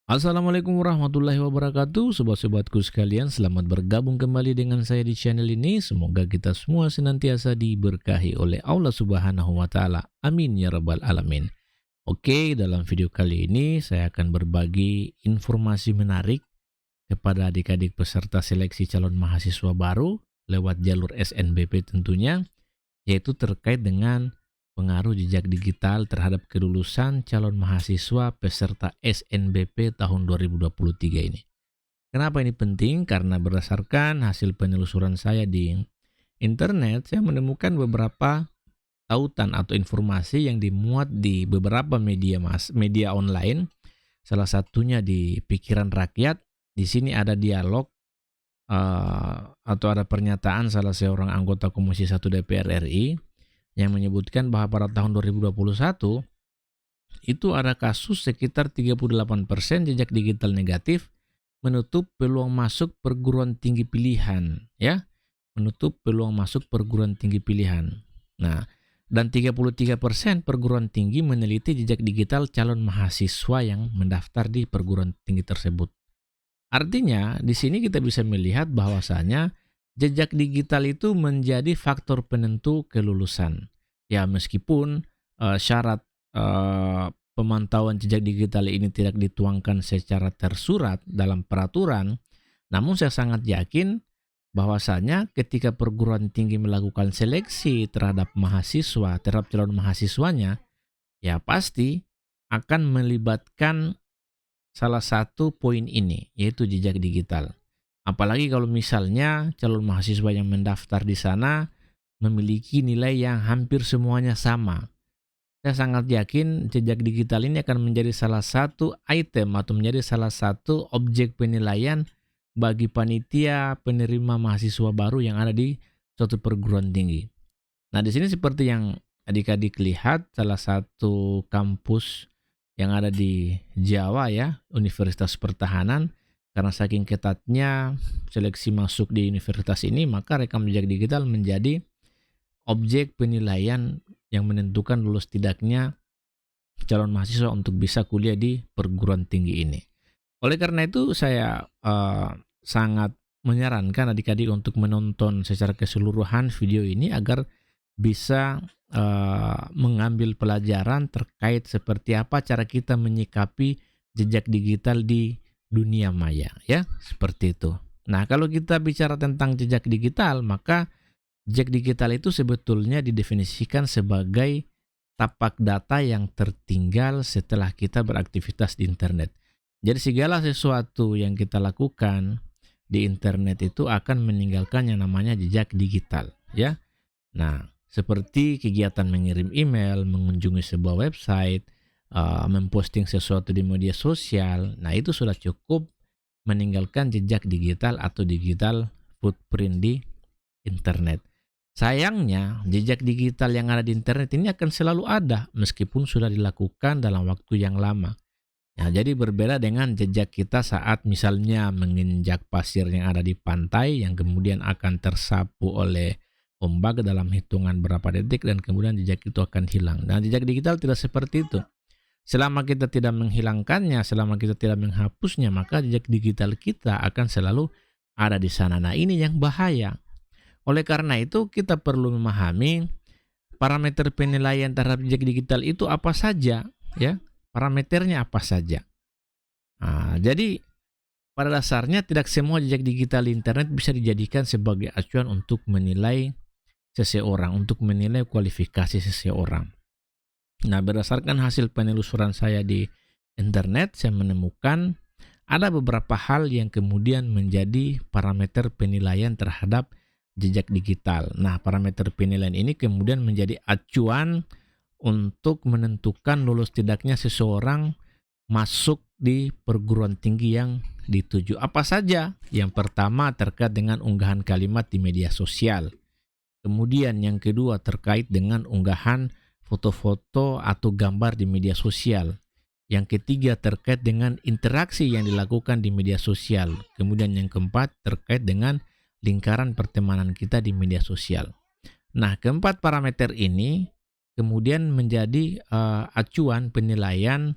Assalamualaikum warahmatullahi wabarakatuh. Sobat-sobatku sekalian, selamat bergabung kembali dengan saya di channel ini. Semoga kita semua senantiasa diberkahi oleh Allah Subhanahu wa taala. Amin ya rabbal alamin. Oke, dalam video kali ini saya akan berbagi informasi menarik kepada adik-adik peserta seleksi calon mahasiswa baru lewat jalur SNBP tentunya, yaitu terkait dengan pengaruh jejak digital terhadap kelulusan calon mahasiswa peserta SNBP tahun 2023 ini. Kenapa ini penting? Karena berdasarkan hasil penelusuran saya di internet, saya menemukan beberapa tautan atau informasi yang dimuat di beberapa media online. Salah satunya di Pikiran Rakyat. Di sini ada dialog atau ada pernyataan salah seorang anggota Komisi 1 DPR RI yang menyebutkan bahwa pada tahun 2021 itu ada kasus sekitar 38% jejak digital negatif menutup peluang masuk perguruan tinggi pilihan, ya. Menutup peluang masuk perguruan tinggi pilihan. Nah, dan 33% perguruan tinggi meneliti jejak digital calon mahasiswa yang mendaftar di perguruan tinggi tersebut. Artinya, di sini kita bisa melihat bahwasanya jejak digital itu menjadi faktor penentu kelulusan. Ya, meskipun syarat pemantauan jejak digital ini tidak dituangkan secara tersurat dalam peraturan, namun saya sangat yakin bahwasanya ketika perguruan tinggi melakukan seleksi terhadap mahasiswa, terhadap calon mahasiswanya, ya pasti akan melibatkan salah satu poin ini, yaitu jejak digital. Apalagi kalau misalnya calon mahasiswa yang mendaftar di sana memiliki nilai yang hampir semuanya sama. Saya sangat yakin jejak digital ini akan menjadi salah satu item atau menjadi salah satu objek penilaian bagi panitia penerima mahasiswa baru yang ada di suatu perguruan tinggi. Nah, di sini seperti yang adik-adik lihat, salah satu kampus yang ada di Jawa, ya, Universitas Pertahanan, karena saking ketatnya seleksi masuk di universitas ini, maka rekam jejak digital menjadi objek penilaian yang menentukan lulus tidaknya calon mahasiswa untuk bisa kuliah di perguruan tinggi ini. Oleh karena itu, saya sangat menyarankan adik-adik untuk menonton secara keseluruhan video ini agar bisa mengambil pelajaran terkait seperti apa cara kita menyikapi jejak digital di dunia maya, ya, seperti itu. Nah, kalau kita bicara tentang jejak digital, maka jejak digital itu sebetulnya didefinisikan sebagai tapak data yang tertinggal setelah kita beraktivitas di internet. Jadi segala sesuatu yang kita lakukan di internet itu akan meninggalkan yang namanya jejak digital, ya. Nah, seperti kegiatan mengirim email, mengunjungi sebuah website, memposting sesuatu di media sosial. Nah, itu sudah cukup meninggalkan jejak digital atau digital footprint di internet. Sayangnya, jejak digital yang ada di internet ini akan selalu ada meskipun sudah dilakukan dalam waktu yang lama. Nah, jadi berbeda dengan jejak kita saat misalnya menginjak pasir yang ada di pantai yang kemudian akan tersapu oleh ombak dalam hitungan berapa detik dan kemudian jejak itu akan hilang. Nah, jejak digital tidak seperti itu. Selama kita tidak menghilangkannya, selama kita tidak menghapusnya, maka jejak digital kita akan selalu ada di sana. Nah, ini yang bahaya. Oleh karena itu, kita perlu memahami parameter penilaian terhadap jejak digital itu apa saja, ya. Parameternya apa saja. Nah, jadi pada dasarnya tidak semua jejak digital di internet bisa dijadikan sebagai acuan untuk menilai seseorang, untuk menilai kualifikasi seseorang. Nah, berdasarkan hasil penelusuran saya di internet, saya menemukan ada beberapa hal yang kemudian menjadi parameter penilaian terhadap jejak digital. Nah, parameter penilaian ini kemudian menjadi acuan untuk menentukan lulus tidaknya seseorang masuk di perguruan tinggi yang dituju. Apa saja? Yang pertama terkait dengan unggahan kalimat di media sosial. Kemudian yang kedua terkait dengan unggahan foto-foto atau gambar di media sosial. Yang ketiga terkait dengan interaksi yang dilakukan di media sosial. Kemudian yang keempat terkait dengan lingkaran pertemanan kita di media sosial. Nah, keempat parameter ini kemudian menjadi acuan penilaian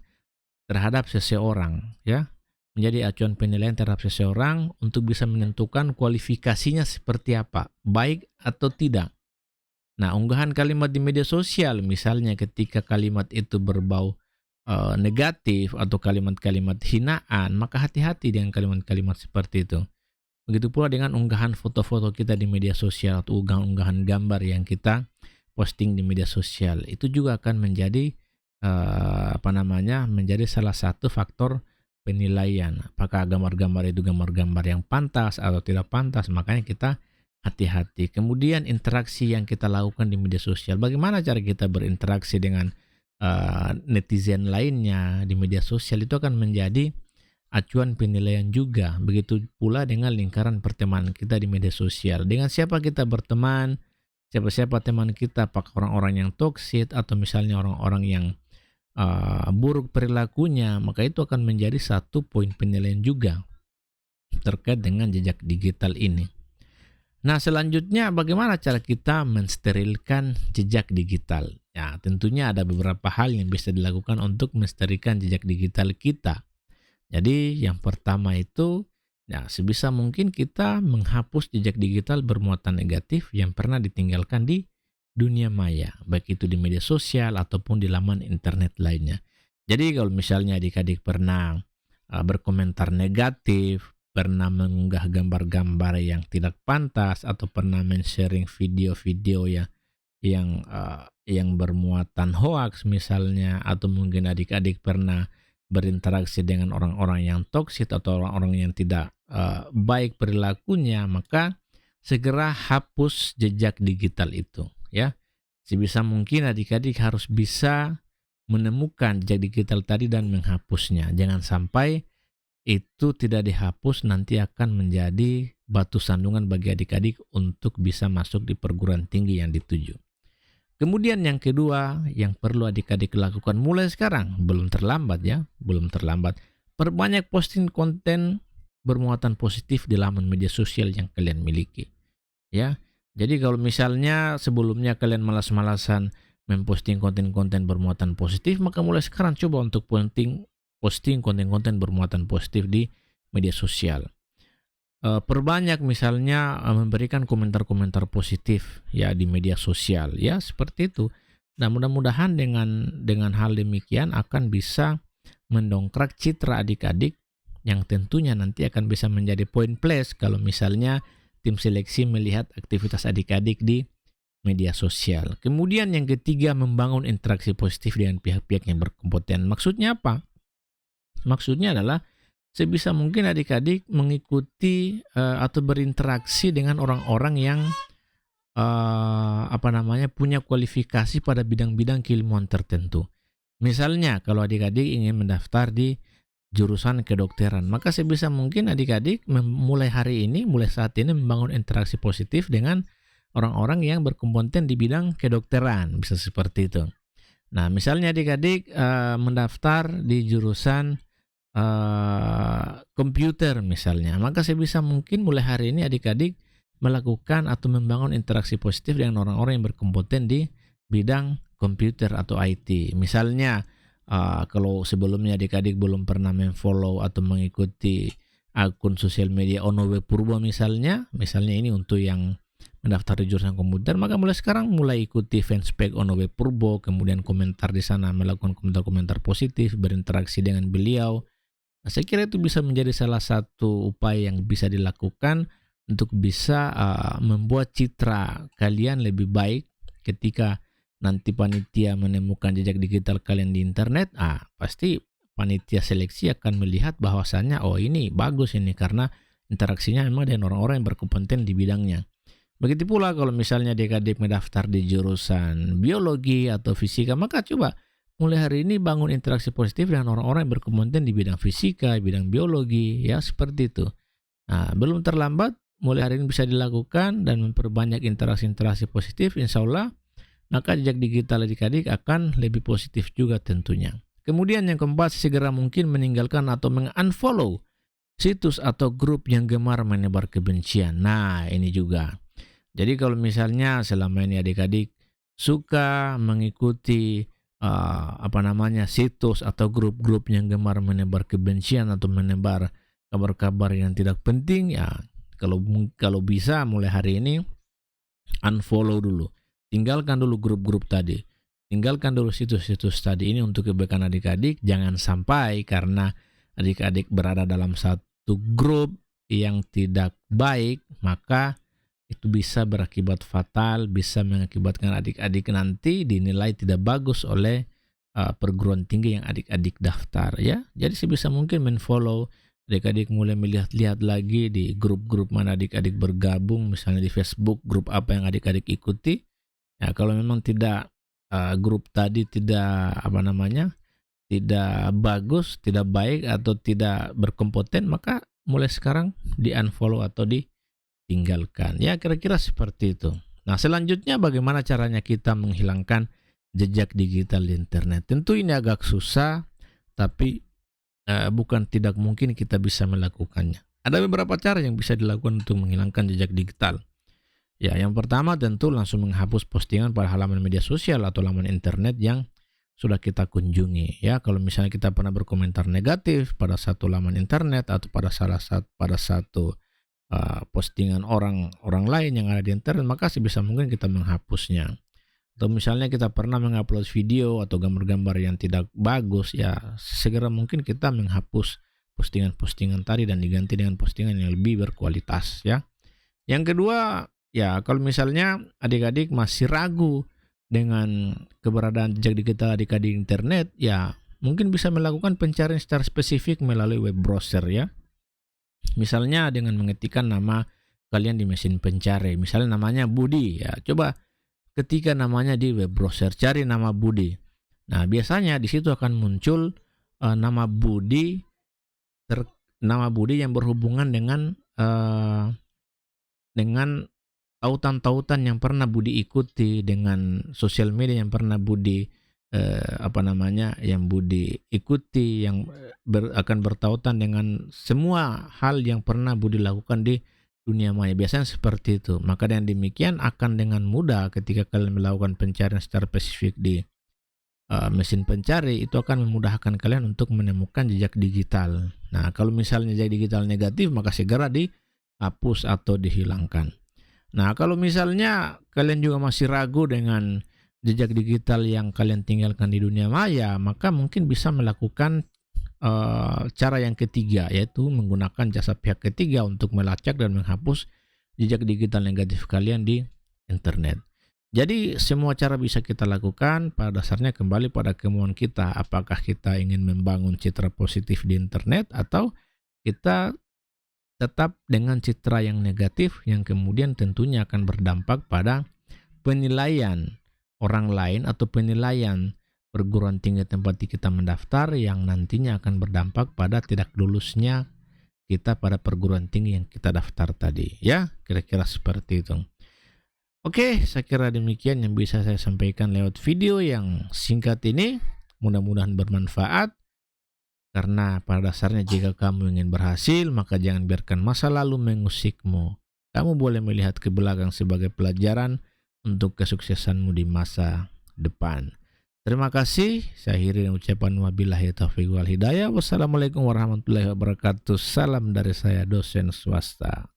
terhadap seseorang, ya. menjadi acuan penilaian terhadap seseorang untuk bisa menentukan kualifikasinya seperti apa, baik atau tidak. Nah, unggahan kalimat di media sosial, misalnya ketika kalimat itu berbau negatif atau kalimat-kalimat hinaan, maka hati-hati dengan kalimat-kalimat seperti itu. Begitu pula dengan unggahan foto-foto kita di media sosial atau unggahan gambar yang kita posting di media sosial. Itu juga akan menjadi menjadi salah satu faktor penilaian. Apakah gambar-gambar itu gambar-gambar yang pantas atau tidak pantas? Makanya kita hati-hati. Kemudian interaksi yang kita lakukan di media sosial. Bagaimana cara kita berinteraksi dengan netizen lainnya di media sosial, itu akan menjadi acuan penilaian juga. Begitu pula dengan lingkaran pertemanan kita di media sosial. Dengan siapa kita berteman, siapa-siapa teman kita, apakah orang-orang yang toksik atau misalnya orang-orang yang buruk perilakunya, maka itu akan menjadi satu poin penilaian juga terkait dengan jejak digital ini. Nah, selanjutnya bagaimana cara kita mensterilkan jejak digital? Ya, tentunya ada beberapa hal yang bisa dilakukan untuk mensterilkan jejak digital kita. Jadi, yang pertama itu, ya, sebisa mungkin kita menghapus jejak digital bermuatan negatif yang pernah ditinggalkan di dunia maya, baik itu di media sosial ataupun di laman internet lainnya. Jadi, kalau misalnya adik-adik pernah berkomentar negatif, pernah mengunggah gambar-gambar yang tidak pantas, atau pernah men-sharing video-video yang bermuatan hoaks misalnya, atau mungkin adik-adik pernah berinteraksi dengan orang-orang yang toksik atau orang-orang yang tidak baik perilakunya, maka segera hapus jejak digital itu, ya. Sebisa mungkin adik-adik harus bisa menemukan jejak digital tadi dan menghapusnya. Jangan sampai itu tidak dihapus, nanti akan menjadi batu sandungan bagi adik-adik untuk bisa masuk di perguruan tinggi yang dituju. Kemudian yang kedua yang perlu adik-adik lakukan mulai sekarang, belum terlambat ya, belum terlambat. Perbanyak posting konten bermuatan positif di laman media sosial yang kalian miliki. Ya. Jadi kalau misalnya sebelumnya kalian malas-malasan memposting konten-konten bermuatan positif, maka mulai sekarang coba untuk posting konten-konten bermuatan positif di media sosial. Perbanyak misalnya memberikan komentar-komentar positif ya di media sosial, ya seperti itu. Nah, mudah-mudahan dengan hal demikian akan bisa mendongkrak citra adik-adik yang tentunya nanti akan bisa menjadi poin plus kalau misalnya tim seleksi melihat aktivitas adik-adik di media sosial. Kemudian yang ketiga, membangun interaksi positif dengan pihak-pihak yang berkompeten. Maksudnya apa? Maksudnya adalah sebisa mungkin adik-adik mengikuti atau berinteraksi dengan orang-orang yang punya kualifikasi pada bidang-bidang keilmuan tertentu. Misalnya kalau adik-adik ingin mendaftar di jurusan kedokteran, maka sebisa mungkin adik-adik mulai saat ini membangun interaksi positif dengan orang-orang yang berkompeten di bidang kedokteran, bisa seperti itu. Nah, misalnya adik-adik mendaftar di jurusan komputer misalnya, maka sebisa mungkin mulai hari ini adik-adik melakukan atau membangun interaksi positif dengan orang-orang yang berkompeten di bidang komputer atau IT. Misalnya kalau sebelumnya adik-adik belum pernah memfollow atau mengikuti akun sosial media Onowe Purbo misalnya ini untuk yang mendaftar di jurusan komputer, maka mulai sekarang ikuti fanspage Onowe Purbo, kemudian komentar di sana, melakukan komentar-komentar positif, berinteraksi dengan beliau. Nah, saya kira itu bisa menjadi salah satu upaya yang bisa dilakukan untuk bisa membuat citra kalian lebih baik ketika nanti panitia menemukan jejak digital kalian di internet. Pasti panitia seleksi akan melihat bahwasannya ini bagus ini karena interaksinya memang dengan orang-orang yang berkompeten di bidangnya. Begitu pula kalau misalnya adik-adik mendaftar di jurusan biologi atau fisika, maka coba mulai hari ini bangun interaksi positif dengan orang-orang yang berkompeten di bidang fisika, bidang biologi, ya seperti itu. Nah, belum terlambat, mulai hari ini bisa dilakukan dan memperbanyak interaksi-interaksi positif, insya Allah, maka jejak digital adik-adik akan lebih positif juga tentunya. Kemudian yang keempat, segera mungkin meninggalkan atau meng-unfollow situs atau grup yang gemar menebar kebencian. Nah, ini juga. Jadi kalau misalnya selama ini adik-adik suka mengikuti situs atau grup-grup yang gemar menebar kebencian atau menebar kabar-kabar yang tidak penting, ya kalau bisa mulai hari ini unfollow dulu. Tinggalkan dulu grup-grup tadi. Tinggalkan dulu situs-situs tadi ini untuk kebaikan adik-adik. Jangan sampai karena adik-adik berada dalam satu grup yang tidak baik, maka itu bisa berakibat fatal, bisa mengakibatkan adik-adik nanti dinilai tidak bagus oleh perguruan tinggi yang adik-adik daftar, ya. Jadi sebisa mungkin men-follow, adik-adik mulai melihat-lihat lagi di grup-grup mana adik-adik bergabung, misalnya di Facebook, grup apa yang adik-adik ikuti. Ya, kalau memang tidak grup tadi tidak tidak bagus, tidak baik atau tidak berkompeten, maka mulai sekarang di unfollow atau ditinggalkan. Ya, kira-kira seperti itu. Nah, selanjutnya bagaimana caranya kita menghilangkan jejak digital di internet? Tentu ini agak susah, tapi bukan tidak mungkin kita bisa melakukannya. Ada beberapa cara yang bisa dilakukan untuk menghilangkan jejak digital. Ya, yang pertama tentu langsung menghapus postingan pada halaman media sosial atau laman internet yang sudah kita kunjungi. Ya, kalau misalnya kita pernah berkomentar negatif pada satu laman internet atau pada satu postingan orang lain yang ada di internet, maka sebisa mungkin kita menghapusnya. Atau misalnya kita pernah mengupload video atau gambar-gambar yang tidak bagus, ya segera mungkin kita menghapus postingan-postingan tadi dan diganti dengan postingan yang lebih berkualitas, ya. Yang kedua, ya kalau misalnya adik-adik masih ragu dengan keberadaan jejak digital adik-adik di internet, ya mungkin bisa melakukan pencarian secara spesifik melalui web browser, ya. Misalnya dengan mengetikkan nama kalian di mesin pencari, misalnya namanya Budi, ya coba ketika namanya di web browser, cari nama Budi. Nah, biasanya di situ akan muncul nama Budi yang berhubungan dengan tautan-tautan yang pernah Budi ikuti, dengan sosial media yang pernah Budi yang Budi ikuti, yang akan bertautan dengan semua hal yang pernah Budi lakukan di dunia maya. Biasanya seperti itu. Maka dengan demikian akan dengan mudah ketika kalian melakukan pencarian secara spesifik di mesin pencari, itu akan memudahkan kalian untuk menemukan jejak digital. Nah, kalau misalnya jejak digital negatif, maka segera dihapus atau dihilangkan. Nah, kalau misalnya kalian juga masih ragu dengan jejak digital yang kalian tinggalkan di dunia maya, maka mungkin bisa melakukan cara yang ketiga, yaitu menggunakan jasa pihak ketiga untuk melacak dan menghapus jejak digital negatif kalian di internet. Jadi semua cara bisa kita lakukan, pada dasarnya kembali pada kemauan kita. Apakah kita ingin membangun citra positif di internet atau kita tetap dengan citra yang negatif yang kemudian tentunya akan berdampak pada penilaian orang lain atau penilaian perguruan tinggi tempat kita mendaftar, yang nantinya akan berdampak pada tidak lulusnya kita pada perguruan tinggi yang kita daftar tadi. Ya, kira-kira seperti itu. Oke, saya kira demikian yang bisa saya sampaikan lewat video yang singkat ini. Mudah-mudahan bermanfaat. Karena pada dasarnya jika kamu ingin berhasil, maka jangan biarkan masa lalu mengusikmu. Kamu boleh melihat ke belakang sebagai pelajaran untuk kesuksesanmu di masa depan. Terima kasih. Saya akhiri dengan ucapan wabillahi taufiq wal hidayah. Wassalamualaikum warahmatullahi wabarakatuh. Salam dari saya, dosen swasta.